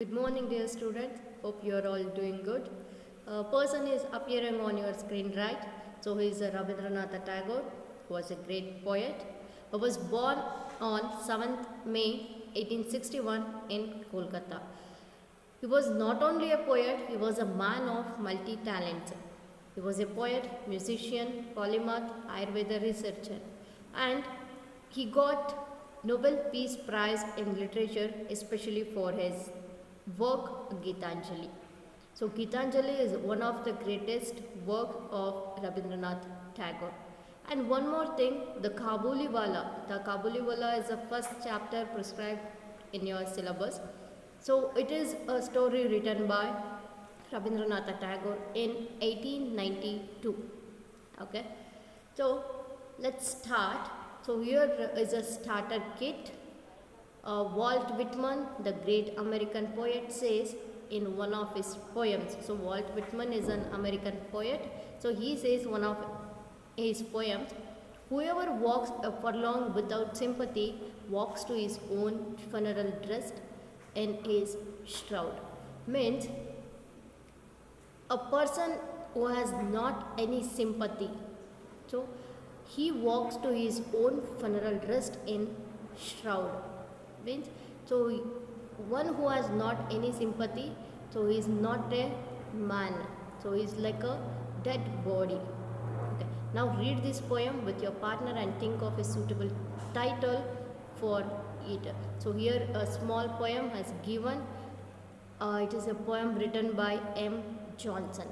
Good morning, dear students. Hope you are all doing good. A person is appearing on your screen, right? So he is Rabindranath Tagore, who was a great poet. He was born on 7th May 1861 in Kolkata. He was not only a poet, he was a man of multi-talents. He was a poet, musician, polymath, Ayurveda researcher, and he got Nobel Peace Prize in Literature, especially for his work Gitanjali. So Gitanjali is one of the greatest work of Rabindranath Tagore. And one more thing, the Kabuliwala. The Kabuliwala is the first chapter prescribed in your syllabus. So it is a story written by Rabindranath Tagore in 1892. Okay. So let's start. So here is a starter kit. Walt Whitman, the great American poet, says in one of his poems. So Walt Whitman is an American poet. So he says one of his poems, "Whoever walks a furlong without sympathy walks to his own funeral dressed in his shroud." Means a person who has not any sympathy. So he walks to his own funeral dressed in shroud. Means so one who has not any sympathy, so he is not a man, so he is like a dead body. Okay, now read this poem with your partner and think of a suitable title for it. So here a small poem has given. It is a poem written by M. Johnson.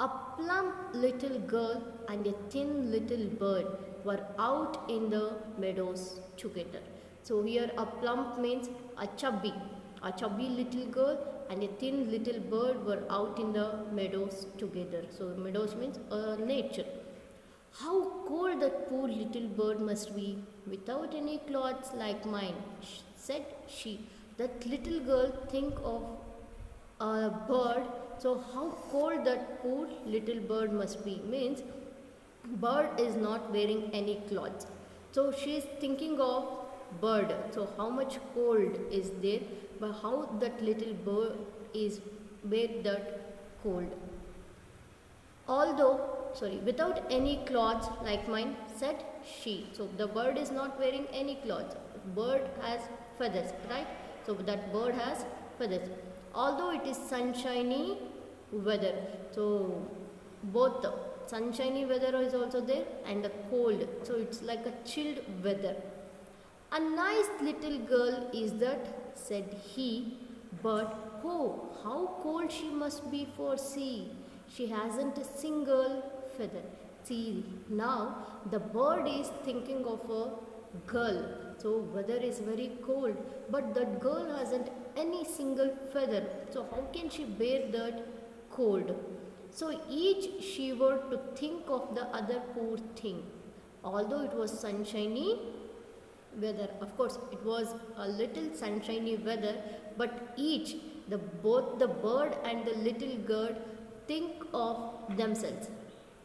A plump little girl and a thin little bird were out in the meadows together. So here a plump means a chubby little girl and a thin little bird were out in the meadows together. So meadows means nature. How cold that poor little bird must be without any clothes like mine, said she. That little girl think of a bird. So how cold that poor little bird must be means bird is not wearing any clothes. So she is thinking of bird. So how much cold is there, but how that little bird is wear that cold. Without any clothes like mine, said she. So the bird is not wearing any clothes. Bird has feathers, right? So that bird has feathers. Although it is sunshiny weather. So both the sunshiny weather is also there and the cold. So it's like a chilled weather. A nice little girl is that, said he, but oh, how cold she must be, for see, she hasn't a single feather. See, now the bird is thinking of a girl. So weather is very cold, but that girl hasn't any single feather. So how can she bear that cold? So each shivered to think of the other poor thing. Although it was sunshiny weather, of course it was a little sunshiny weather, but both the bird and the little girl think of themselves.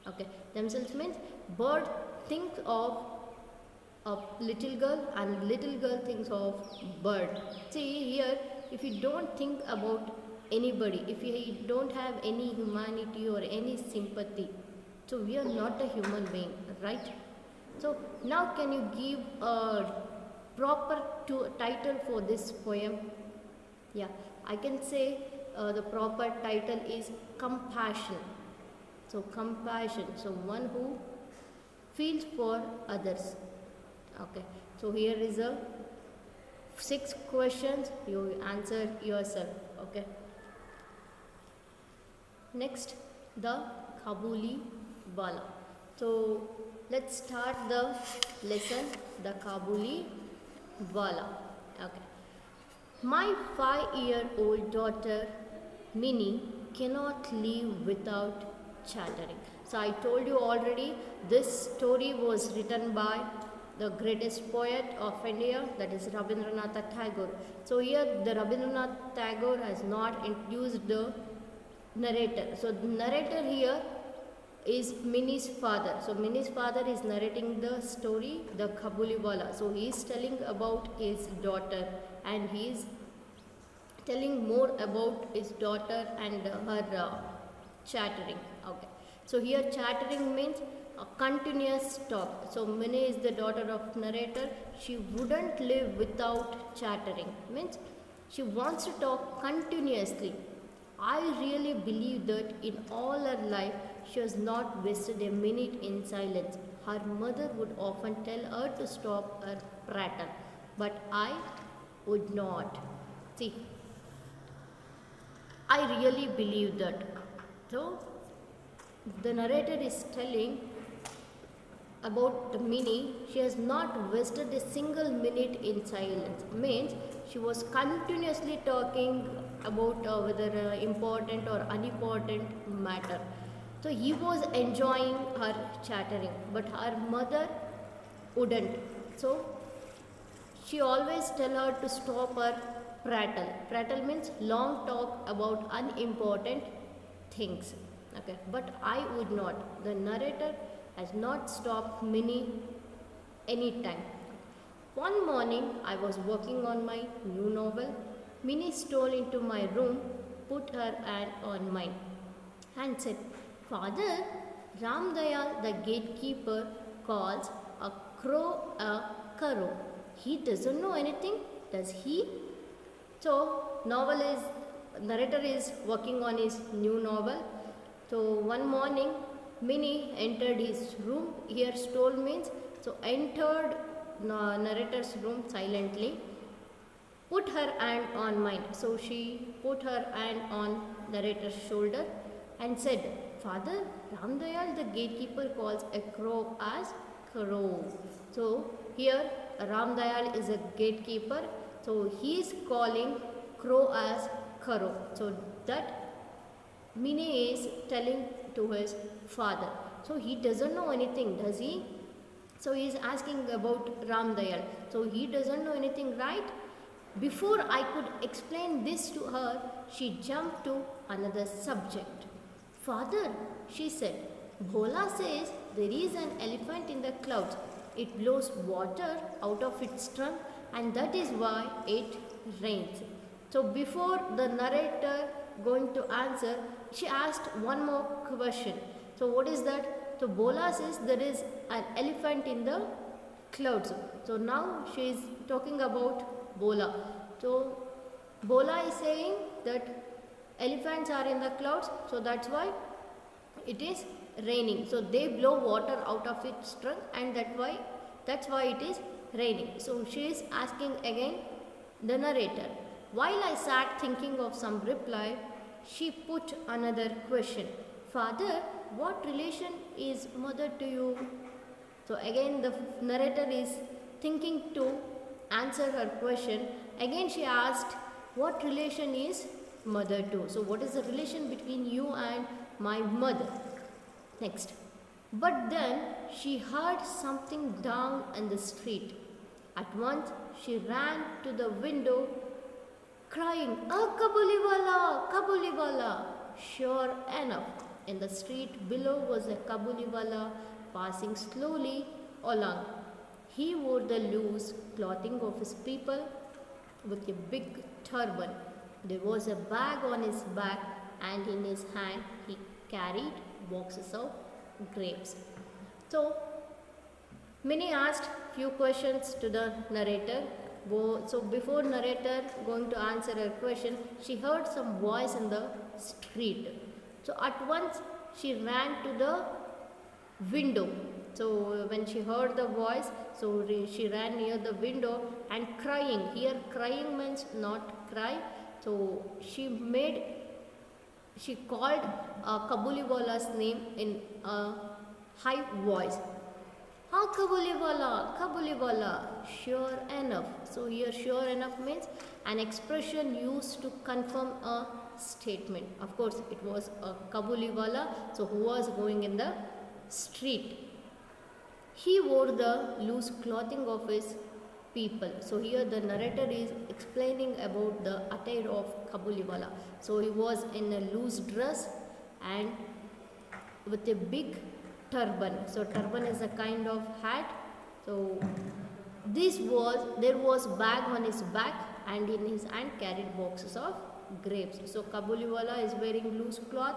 Okay, themselves means bird thinks of a little girl and little girl thinks of bird. See here, if you don't think about anybody, if you don't have any humanity or any sympathy, so we are not a human being, right? So now can you give a proper title for this poem? Yeah, I can say the proper title is compassion. So compassion, so one who feels for others. Okay, so here is a 6 questions, you answer yourself. Okay, next, the Kabuli Wala. So let's start the lesson, the Kabuli Wala. Okay. My 5-year-old daughter Minnie cannot live without chattering. So I told you already, this story was written by the greatest poet of India, that is Rabindranath Tagore. So here the Rabindranath Tagore has not introduced the narrator. So the narrator here is Minnie's father. So Minnie's father is narrating the story, the Kabuliwala. So he is telling about his daughter and he is telling more about his daughter and her chattering. Okay, so here chattering means a continuous talk. So Minnie is the daughter of narrator. She wouldn't live without chattering. Means she wants to talk continuously. I really believe that in all her life she has not wasted a minute in silence. Her mother would often tell her to stop her prattle, but I would not. See, I really believe that. So, the narrator is telling about Minnie. She has not wasted a single minute in silence. Means she was continuously talking about whether important or unimportant matter. So he was enjoying her chattering, but her mother wouldn't. So she always tell her to stop her prattle. Prattle means long talk about unimportant things. Okay, but I would not. The narrator has not stopped Minnie any time. One morning, I was working on my new novel. Minnie stole into my room, put her hand on mine, and said, "Father, Ram Dayal, the gatekeeper, calls a crow a crow. He doesn't know anything, does he?" So, narrator is working on his new novel. So, one morning, Minnie entered his room. Here, stole means, so entered narrator's room silently, put her hand on mine. So she put her hand on narrator's shoulder and said, "Father, Ramdayal the gatekeeper calls a crow as crow." So here Ramdayal is a gatekeeper. So he is calling crow as crow. So that Minnie is telling to his father. So he doesn't know anything, does he? So he is asking about Ramdayal. So he doesn't know anything, right? Before I could explain this to her, she jumped to another subject. "Father," she said, "Bhola says there is an elephant in the clouds. It blows water out of its trunk and that is why it rains." So before the narrator going to answer, she asked one more question. So what is that? So Bhola says there is an elephant in the clouds. So now she is talking about Bhola. So Bhola is saying that elephants are in the clouds, so that's why it is raining. So they blow water out of its trunk and that's why it is raining. So she is asking again the narrator. While I sat thinking of some reply, she put another question. "Father, what relation is mother to you?" So again the narrator is thinking to answer her question. Again she asked, "What relation is mother to?" So what is the relation between you and my mother? Next. But then she heard something down in the street. At once she ran to the window crying, "Ah, Kabuliwala, Kabuliwala." Sure enough, in the street below was a Kabuliwala passing slowly along. He wore the loose clothing of his people with a big turban. There was a bag on his back and in his hand he carried boxes of grapes. So, Minnie asked few questions to the narrator. So before narrator going to answer her question, she heard some voice in the street. So at once she ran to the window. So when she heard the voice, so she ran near the window and crying. Here crying means not cry. So she called Kabuliwala's name in a high voice. "Ah, Kabuliwala, Kabuliwala." Sure enough. So here sure enough means an expression used to confirm a statement. Of course it was a Kabuliwala, so who was going in the street. He wore the loose clothing of his people. So here the narrator is explaining about the attire of Kabuliwala. So he was in a loose dress and with a big turban. So turban is a kind of hat. So there was bag on his back and in his hand carried boxes of grapes. So Kabuliwala is wearing loose cloth,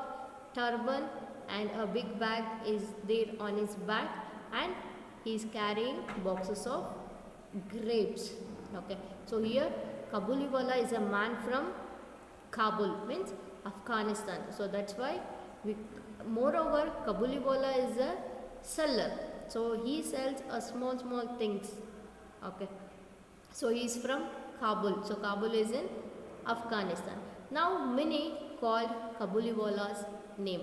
turban, and a big bag is there on his back, and he is carrying boxes of grapes. Okay, so here Kabuliwala is a man from Kabul, means Afghanistan. So that's why moreover Kabuliwala is a seller. So he sells a small things. Okay, so he is from Kabul. So Kabul is in Afghanistan. Now many called Kabuliwala's name.